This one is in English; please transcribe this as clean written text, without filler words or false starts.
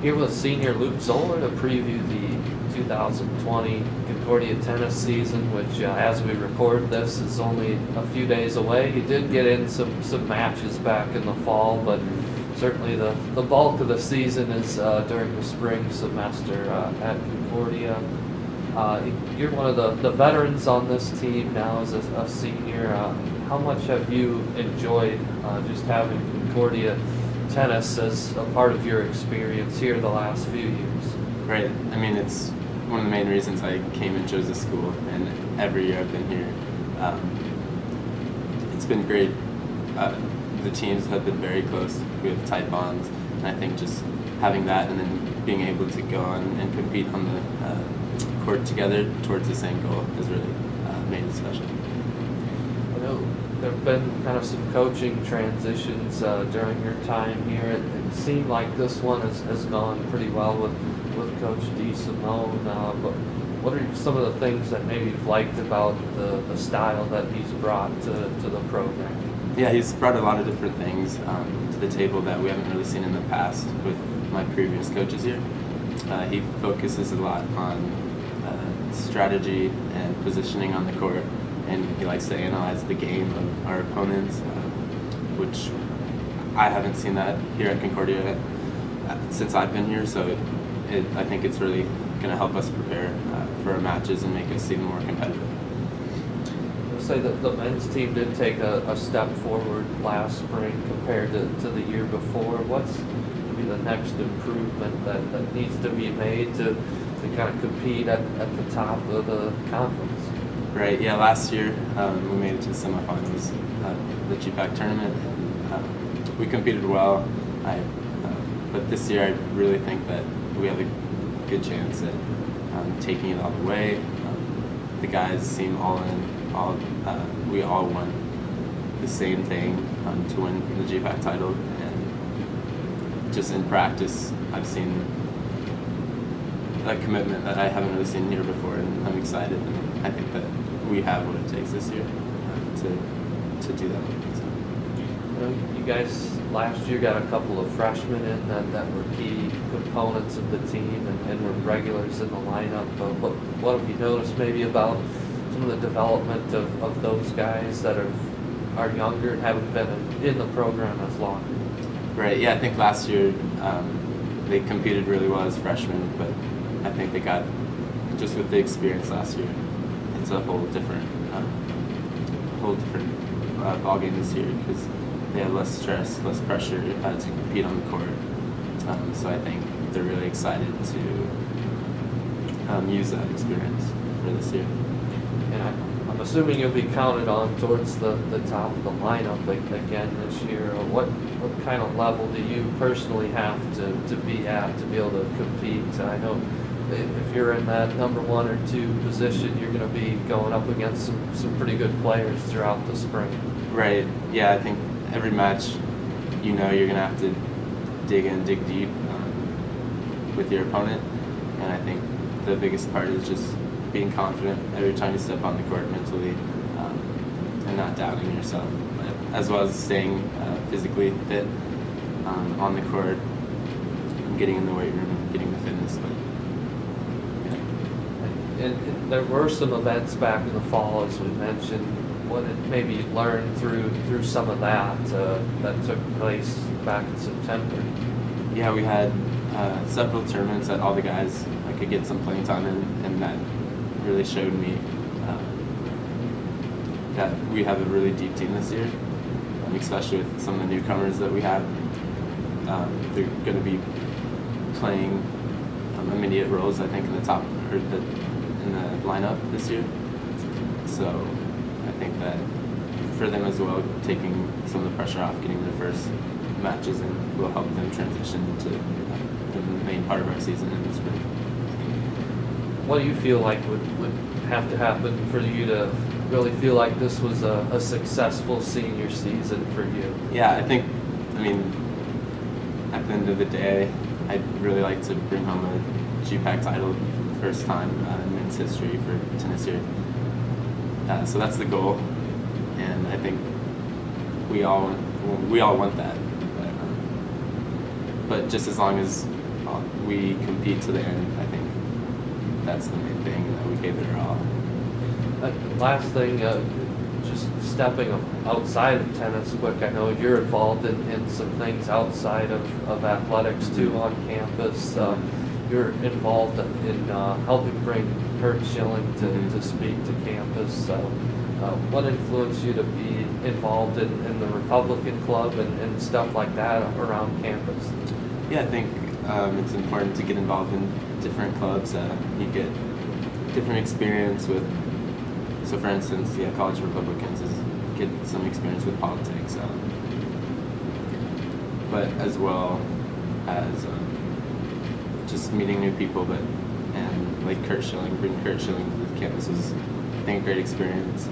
Here with senior Luke Zoller to preview the 2020 Concordia tennis season, which as we record this is only a few days away. You did get in some matches back in the fall, but certainly the bulk of the season is during the spring semester at Concordia. You're one of the veterans on this team now as a senior. How much have you enjoyed just having Concordia tennis as a part of your experience here the last few years? Right. I mean, it's one of the main reasons I came and chose this school, and every year I've been here. It's been great. The teams have been very close. We have tight bonds, and I think just having that and then being able to go on and compete on the court together towards the same goal has really made it special. I know there have been kind of some coaching transitions during your time here. It seemed like this one has gone pretty well with Coach DeSimone, but what are some of the things that maybe you've liked about the style that he's brought to the program? Yeah, he's brought a lot of different things to the table that we haven't really seen in the past with my previous coaches here. He focuses a lot on strategy and positioning on the court, and he likes to analyze the game of our opponents, which I haven't seen that here at Concordia since I've been here, so I think it's really going to help us prepare for our matches and make us even more competitive. I'll say that the men's team did take a step forward last spring compared to the year before. What's maybe the next improvement that needs to be made to kind of compete at the top of the conference? Right, yeah, last year we made it to the semifinals of the GPAC tournament. We competed well, but this year I really think that we have a good chance at taking it all the way. The guys seem all in. We all want the same thing to win the GPAC title, and just in practice I've seen a commitment that I haven't really seen here before, and I'm excited, and I think that we have what it takes this year to do that. So. You guys last year got a couple of freshmen in that were key components of the team and were regulars in the lineup. But what have you noticed maybe about some of the development of those guys that are younger and haven't been in the program as long? Right, yeah, I think last year they competed really well as freshmen, but I think they got, just with the experience last year, it's a whole different ball game this year because they have less stress, less pressure to compete on the court. So I think they're really excited to use that experience for this year. And I'm assuming you'll be counted on towards the top of the lineup again this year. What kind of level do you personally have to be at to be able to compete? I know if you're in that number 1 or 2 position, you're going to be going up against some pretty good players throughout the spring. Right. Yeah, I think every match, you're going to have to dig deep with your opponent, and I think the biggest part is just being confident every time you step on the court mentally, and not doubting yourself, as well as staying physically fit on the court, and getting in the weight room, and getting the fitness. But And there were some events back in the fall, as we mentioned. What did maybe you learn through some of that took place back in September? Yeah, we had several tournaments that all the guys could get some playing time in, and that really showed me that we have a really deep team this year, especially with some of the newcomers that we have. They're going to be playing immediate roles, I think, in the top or in the lineup this year. So I think that for them as well, taking some of the pressure off, getting their first matches in will help them transition to the main part of our season in the spring. What do you feel like would have to happen for you to really feel like this was a successful senior season for you? Yeah, I mean, at the end of the day, I'd really like to bring home a GPAC title for the first time in men's history for tennis here. So that's the goal, and I think we all want that. But just as long as we compete to the end. I think that's the main thing, and that we gave it our all. Last thing, just stepping outside of tennis quick, I know you're involved in some things outside of athletics too on campus. You're involved in helping bring Kurt Schilling to speak to campus. What influenced you to be involved in the Republican Club and stuff like that around campus? Yeah, I think it's important to get involved in different clubs. You get different experience with, so for instance, College Republicans get some experience with politics, but as well as just meeting new people, and like Kurt Schilling, bringing Kurt Schilling to the campus was, I think, a great experience.